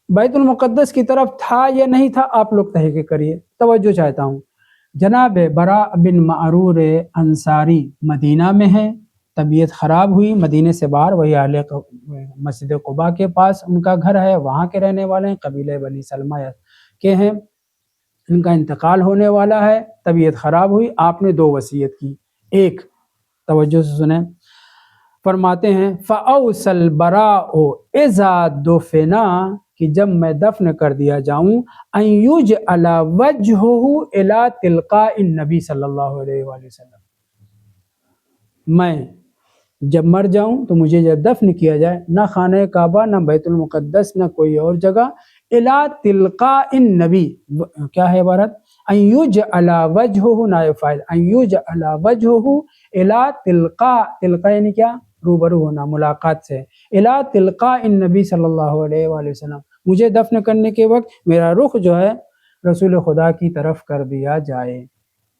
Speaker 1: بیت المقدس کی طرف تھا یا نہیں تھا، آپ لوگ تحقیق کریے، توجہ چاہتا ہوں۔ جناب براء بن معرور انصاری مدینہ میں ہیں، طبیعت خراب ہوئی، مدینے سے باہر، وہی اہل مسجد قباء کے پاس ان کا گھر ہے، وہاں کے رہنے والے ہیں، قبیلہ بنی سلمہ کے ہیں، ان کا انتقال ہونے والا ہے، طبیعت خراب ہوئی، آپ نے دو وصیت کی۔ ایک، توجہ سے سنیں، فرماتے ہیں فَأَوْصَى الْبَرَاءُ إِذَا دُفِنَ، کہ جب میں دفن کر دیا جاؤں، أَن يُجْعَلَ وَجْهُهُ إِلَى تِلْقَاءِ النَّبِي صلی اللہ علیہ وآلہ وسلم، میں جب مر جاؤں تو مجھے جب دفن کیا جائے، نہ خانہ کعبہ، نہ بیت المقدس، نہ کوئی اور جگہ، إِلَى تِلْقَاءِ النَّبِي، کیا ہے عبارت؟ أَن يُجْعَلَ وَجْهُهُ، نائب فاعل، أن يُجْعَلَ وَجْهُهُ إِلَى تِلْقَاء، تلقاء یعنی کیا؟ روبرو ہونا، ملاقات سے، إِلَى تِلْقَاءِ النَّبِي صلی اللہ علیہ وآلہ وسلم، مجھے دفن کرنے کے وقت میرا رخ جو ہے رسول خدا کی طرف کر دیا جائے۔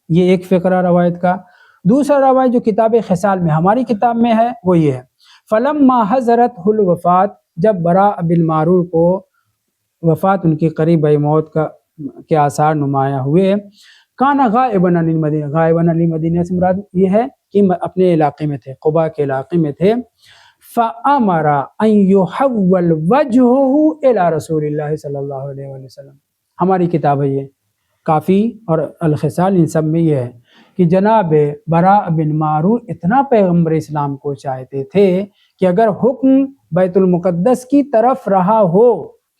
Speaker 1: یہ ایک فقرہ روایت کا۔ دوسرا روایت جو کتاب خصال میں، ہماری کتاب میں ہے، وہ یہ ہے فَلَمَّا حَضَرَتْهُ الْوَفَاةُ، جب براء بن معرور کو وفات ان کی قریب موت کے آثار نمایاں ہوئے، کان غائباً عن المدینہ، غائباً عن المدینہ سے مراد یہ ہے کہ اپنے علاقے میں تھے، قباء کے علاقے میں تھے، فَأَمَرَ أَن يُحَوَّلْ وَجْهُهُ إِلَى رسول اللہ صلی اللہ علیہ وآلہ وسلم، ہماری کتاب ہے یہ، کافی اور الخصال، ان سب میں یہ ہے کہ جناب براء بن معرور اتنا پیغمبر اسلام کو چاہتے تھے کہ اگر حکم بیت المقدس کی طرف رہا ہو،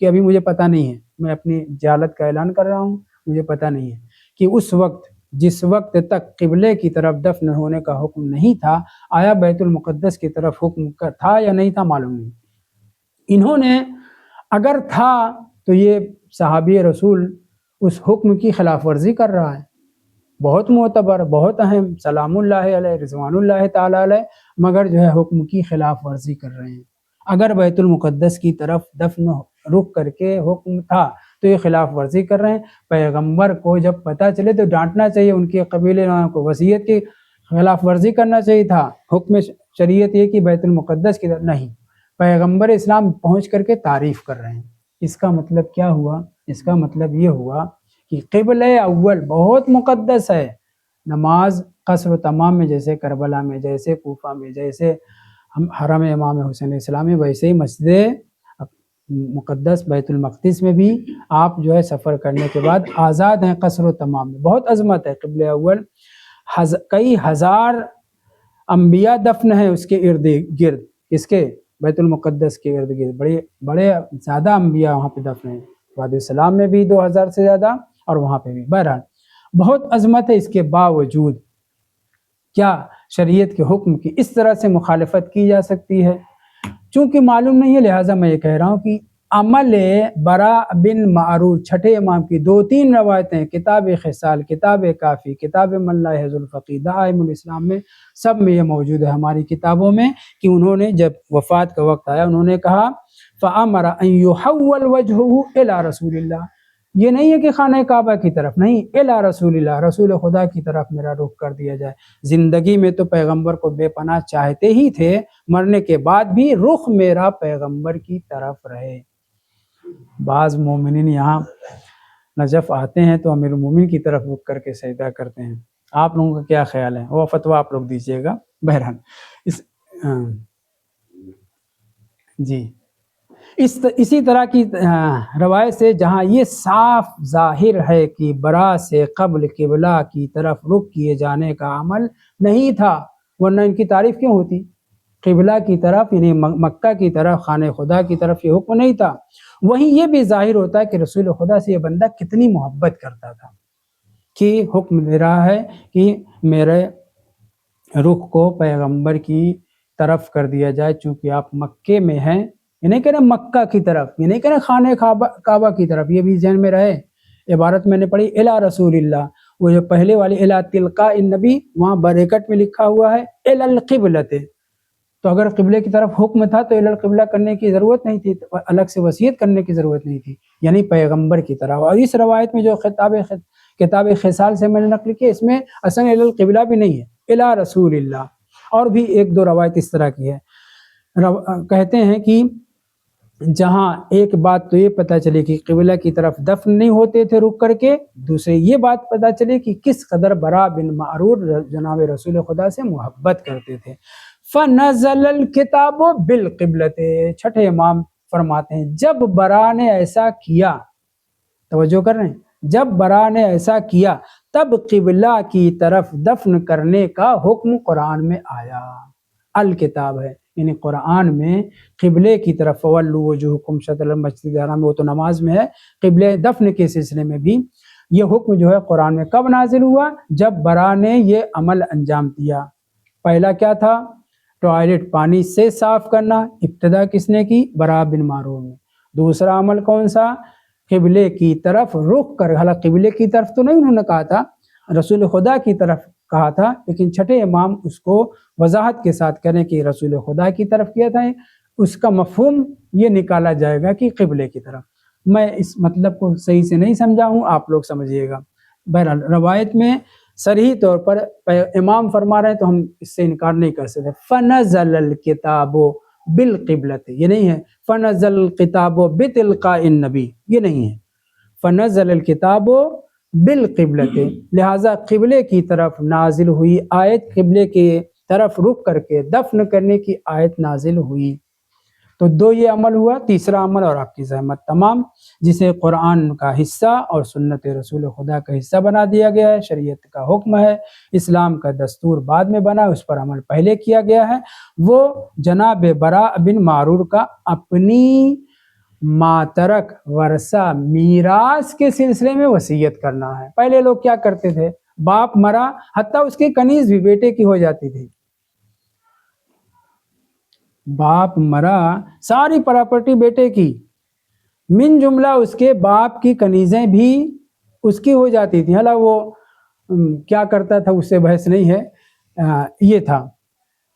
Speaker 1: کہ ابھی مجھے پتہ نہیں ہے، میں اپنی جہالت کا اعلان کر رہا ہوں، مجھے پتہ نہیں ہے کہ اس وقت جس وقت تک قبلے کی طرف دفن ہونے کا حکم نہیں تھا، آیا بیت المقدس کی طرف حکم تھا یا نہیں تھا، معلوم نہیں۔ انہوں نے اگر تھا تو یہ صحابی رسول اس حکم کی خلاف ورزی کر رہا ہے، بہت معتبر، بہت اہم، سلام اللہ علیہ، رضوان اللہ تعالیٰ علیہ، مگر جو ہے حکم کی خلاف ورزی کر رہے ہیں۔ اگر بیت المقدس کی طرف دفن رخ کر کے حکم تھا تو یہ خلاف ورزی کر رہے ہیں۔ پیغمبر کو جب پتہ چلے تو ڈانٹنا چاہیے، ان کے قبیلے والوں کو وصیت کی خلاف ورزی کرنا چاہیے تھا۔ حکم شریعت یہ کہ بیت المقدس کی طرف نہیں، پیغمبر اسلام پہنچ کر کے تعریف کر رہے ہیں۔ اس کا مطلب کیا ہوا؟ اس کا مطلب یہ ہوا کہ قبلہ اول بہت مقدس ہے، نماز قصر و تمام میں، جیسے کربلا میں، جیسے کوفہ میں، جیسے حرم امام حسین علیہ السلام میں، ویسے ہی مسجد مقدس بیت المقدس میں بھی آپ جو ہے سفر کرنے کے بعد آزاد ہیں قصر و تمام میں۔ بہت عظمت ہے قبلہ اول، کئی ہزار انبیاء دفن ہیں اس کے ارد گرد، اس کے بیت المقدس کے ارد گرد بڑے زیادہ انبیاء وہاں پہ دفن ہیں، وادی السلام میں بھی 2000 سے زیادہ، اور وہاں پہ بھی۔ بہرحال بہت عظمت ہے، اس کے باوجود کیا شریعت کے حکم کی اس طرح سے مخالفت کی جا سکتی ہے؟ چونکہ معلوم نہیں ہے، لہٰذا میں یہ کہہ رہا ہوں کہ عمل براء بن معرور چھٹے امام کی 2-3 روایتیں، کتاب خصال، کتاب کافی، کتاب من لا یحظ الفقیہ، دعائم الاسلام میں، سب میں یہ موجود ہے ہماری کتابوں میں، کہ انہوں نے جب وفات کا وقت آیا انہوں نے کہا فَأَمَرَ أَن يُحَوَّلْ وَجْهُهُ إِلَى رسول اللہ، یہ نہیں ہے کہ خانہ کعبہ کی طرف، نہیں، الی رسول اللہ، رسول خدا کی طرف میرا رخ کر دیا جائے۔ زندگی میں تو پیغمبر کو بے پناہ چاہتے ہی تھے، مرنے کے بعد بھی رخ میرا پیغمبر کی طرف رہے۔ بعض مومنین یہاں نجف آتے ہیں تو امیر المومنین کی طرف رخ کر کے سجدہ کرتے ہیں، آپ لوگوں کا کیا خیال ہے؟ وہ فتویٰ آپ لوگ دیجیے گا۔ بہرحال جی، اسی طرح کی روایت سے جہاں یہ صاف ظاہر ہے کہ برا سے قبل قبلہ کی طرف رخ کیے جانے کا عمل نہیں تھا، ورنہ ان کی تعریف کیوں ہوتی؟ قبلہ کی طرف یعنی مکہ کی طرف، خانہ خدا کی طرف یہ حکم نہیں تھا۔ وہیں یہ بھی ظاہر ہوتا ہے کہ رسول خدا سے یہ بندہ کتنی محبت کرتا تھا، کہ حکم دے رہا ہے کہ میرے رخ کو پیغمبر کی طرف کر دیا جائے، چونکہ آپ مکے میں ہیں، یہ نہیں کہہ رہے مکہ کی طرف، یہ نہیں کہہ رہے خانہ کعبہ کی طرف، یہ بھی ذہن میں رہے۔ عبارت میں نے پڑھی الی رسول اللہ، وہ جو پہلے والی الی تلقاء النبی، وہاں بریکٹ میں لکھا ہوا ہے الی القبلۃ، تو اگر قبلے کی طرف حکم تھا تو الی القبلہ کرنے کی ضرورت نہیں تھی، الگ سے وصیت کرنے کی ضرورت نہیں تھی، یعنی پیغمبر کی طرح۔ اور اس روایت میں جو کتاب خصال سے میں نے نقل کی، اس میں اصلا الی القبلہ بھی نہیں ہے، الی رسول اللہ۔ اور بھی ایک دو روایت اس طرح کی ہے۔ کہتے ہیں کہ جہاں ایک بات تو یہ پتہ چلے کہ قبلہ کی طرف دفن نہیں ہوتے تھے رک کر کے، دوسرے یہ بات پتہ چلے کہ کس قدر برا بن معرور جناب رسول خدا سے محبت کرتے تھے۔ فنزل الکتاب بالقبلۃ، چھٹے امام فرماتے ہیں جب برا نے ایسا کیا، توجہ کر رہے ہیں، جب برا نے ایسا کیا تب قبلہ کی طرف دفن کرنے کا حکم قرآن میں آیا۔ الکتاب ہے یعنی قرآن میں قبلے کی طرف فولوا وجوہکم شطر المسجد الحرام، وہ تو نماز میں ہے، قبلے دفن کے سلسلے میں بھی یہ حکم جو ہے قرآن میں کب نازل ہوا؟ جب برا نے یہ عمل انجام دیا۔ پہلا کیا تھا؟ ٹوائلٹ پانی سے صاف کرنا، ابتدا کس نے کی؟ برا بن معرور نے۔ دوسرا عمل کون سا؟ قبلے کی طرف رخ کر، حالانکہ قبلے کی طرف تو نہیں انہوں نے کہا تھا، رسول خدا کی طرف کہا تھا، لیکن چھٹے امام اس کو وضاحت کے ساتھ کریں کہ رسول خدا کی طرف کیا تھا، اس کا مفہوم یہ نکالا جائے گا کہ قبلے کی طرف۔ میں اس مطلب کو صحیح سے نہیں سمجھا ہوں، آپ لوگ سمجھیے گا۔ بہرحال روایت میں صریح طور پر امام فرما رہے ہیں تو ہم اس سے انکار نہیں کر سکتے۔ فنزل الکتاب بالقبلۃ، یہ نہیں ہے فنزل الکتاب بتلقاء النبی، یہ نہیں ہے، فنزل الکتاب بالقبلۃ، لہٰذا قبلے کی طرف نازل ہوئی آیت، قبلے کی طرف رخ کر کے دفن کرنے کی آیت نازل ہوئی۔ تو دو یہ عمل ہوا، تیسرا عمل اور آپ کی زحمت تمام، جسے قرآن کا حصہ اور سنت رسول خدا کا حصہ بنا دیا گیا ہے، شریعت کا حکم ہے، اسلام کا دستور بعد میں بنا، اس پر عمل پہلے کیا گیا ہے، وہ جناب برا بن معرور کا اپنی ماترک ورثہ میراث کے سلسلے میں وصیت کرنا ہے۔ پہلے لوگ کیا کرتے تھے؟ باپ مرا، حتیٰ اس کی کنیز بھی بیٹے کی ہو جاتی تھی، باپ مرا ساری پراپرٹی بیٹے کی، من جملہ اس کے باپ کی کنیزیں بھی اس کی ہو جاتی تھیں، حالانکہ وہ کیا کرتا تھا اس سے بحث نہیں ہے، یہ تھا۔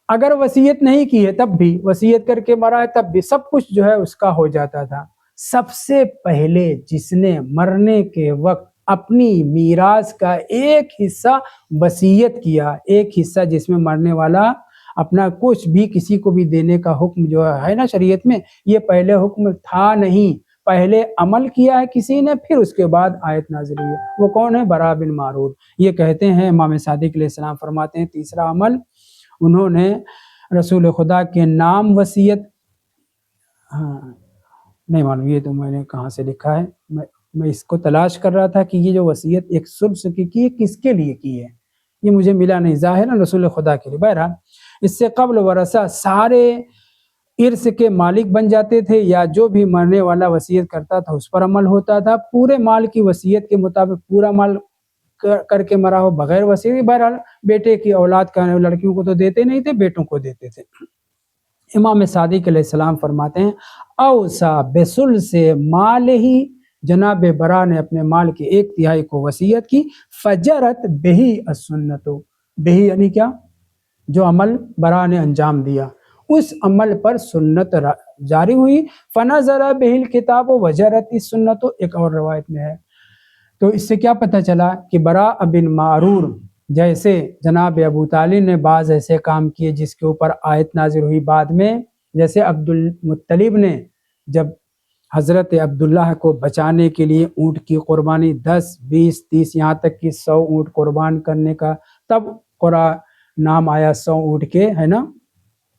Speaker 1: اگر وصیت نہیں کی ہے تب بھی، وصیت کر کے مرا ہے تب بھی، سب کچھ جو ہے اس کا ہو جاتا تھا۔ سب سے پہلے جس نے مرنے کے وقت اپنی میراث کا ایک حصہ وصیت کیا، ایک حصہ جس میں مرنے والا اپنا کچھ بھی کسی کو بھی دینے کا حکم جو ہے نا شریعت میں، یہ پہلے حکم تھا نہیں، پہلے عمل کیا ہے کسی نے، پھر اس کے بعد آیت نازل ہوئی۔ وہ کون ہے؟ برا بن معرور۔ یہ کہتے ہیں امام صادق علیہ السلام فرماتے ہیں تیسرا عمل، انہوں نے رسول خدا کے نام وصیت، نہیں معلوم یہ تو میں نے کہاں سے لکھا ہے، میں اس کو تلاش کر رہا تھا کہ یہ جو وصیت ایک سدس کی کس کے لیے کی ہے، یہ مجھے ملا نہیں، ظاہر رسول خدا کے لیے۔ بہرحال اس سے قبل ورثہ سارے ارث کے مالک بن جاتے تھے، یا جو بھی مرنے والا وصیت کرتا تھا اس پر عمل ہوتا تھا، پورے مال کی وصیت کے مطابق پورا مال کر کے مرا ہو بغیر وصیت۔ بہرحال بیٹے کی اولاد کا لڑکیوں کو تو دیتے نہیں تھے، بیٹوں کو دیتے تھے۔ امام صادق علیہ السلام فرماتے ہیں اوصا بثلث مال ہی، جناب برا نے اپنے مال کے ایک تہائی کو وصیت کی، فجرت بہی السنت، بہی یعنی کیا؟ جو عمل برا نے انجام دیا اس عمل پر سنت جاری ہوئی، فنزل بہ الکتاب وجرت السنت، ایک اور روایت میں ہے۔ تو اس سے کیا پتہ چلا کہ برا بن معرور جیسے جناب ابو طالب نے بعض ایسے کام کیے جس کے اوپر آیت نازل ہوئی بعد میں، جیسے عبد المطلب نے جب حضرت عبداللہ کو بچانے کے لیے اونٹ کی قربانی 10 20 30 یہاں تک کہ 100 اونٹ قربان کرنے کا، تب قرآن نام آیا 100 اونٹ کے، ہے نا،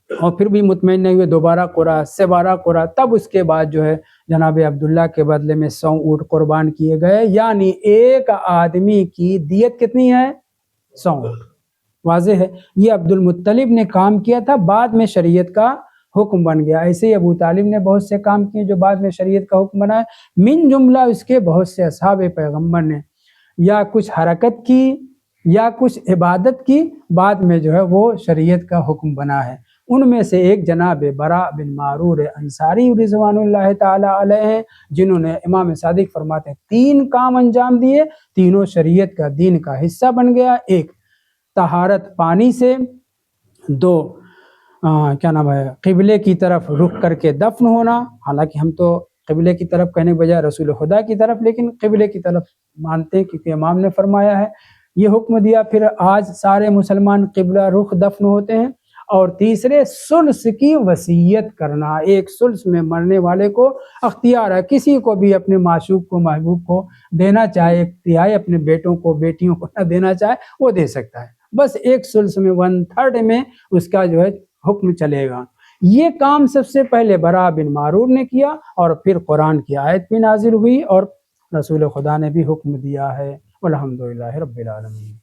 Speaker 1: اور پھر بھی مطمئن نہیں ہوئے، دوبارہ قرآن سے 12 قرآن، تب اس کے بعد جو ہے جناب عبداللہ کے بدلے میں 100 اونٹ قربان کیے گئے، یعنی ایک آدمی کی دیت کتنی ہے؟ 100 اونٹ۔ واضح ہے یہ عبد المطلب نے کام کیا تھا، بعد میں شریعت کا حکم بن گیا۔ ایسے ہی ابو طالب نے بہت سے کام کیے جو بعد میں شریعت کا حکم بنا ہے، من جملہ اس کے بہت سے اصحاب پیغمبر نے یا کچھ حرکت کی یا کچھ عبادت کی، بعد میں جو ہے وہ شریعت کا حکم بنا ہے۔ ان میں سے ایک جناب برا بن معرور انصاری رضوان اللہ تعالی علیہ ہیں، جنہوں نے امام صادق فرماتے ہیں 3 کام انجام دیے، تینوں شریعت کا دین کا حصہ بن گیا۔ ایک طہارت پانی سے، 2 کیا نام ہے قبلے کی طرف رخ کر کے دفن ہونا، حالانکہ ہم تو قبلے کی طرف کہنے کے بجائے رسول خدا کی طرف، لیکن قبلے کی طرف مانتے ہیں کیونکہ امام نے فرمایا ہے، یہ حکم دیا۔ پھر آج سارے مسلمان قبلہ رخ دفن ہوتے ہیں۔ اور تیسرے ثلث کی وصیت کرنا، ایک ثلث میں مرنے والے کو اختیار ہے، کسی کو بھی اپنے معشوق کو محبوب کو دینا چاہے، ایک تہائی اپنے بیٹوں کو بیٹیوں کو نہ دینا چاہے وہ دے سکتا ہے، بس ایک ثلث میں 1/3 میں اس کا جو ہے حکم چلے گا۔ یہ کام سب سے پہلے براء بن معرور نے کیا، اور پھر قرآن کی آیت بھی نازل ہوئی اور رسول خدا نے بھی حکم دیا ہے۔ والحمدللہ رب العالمین۔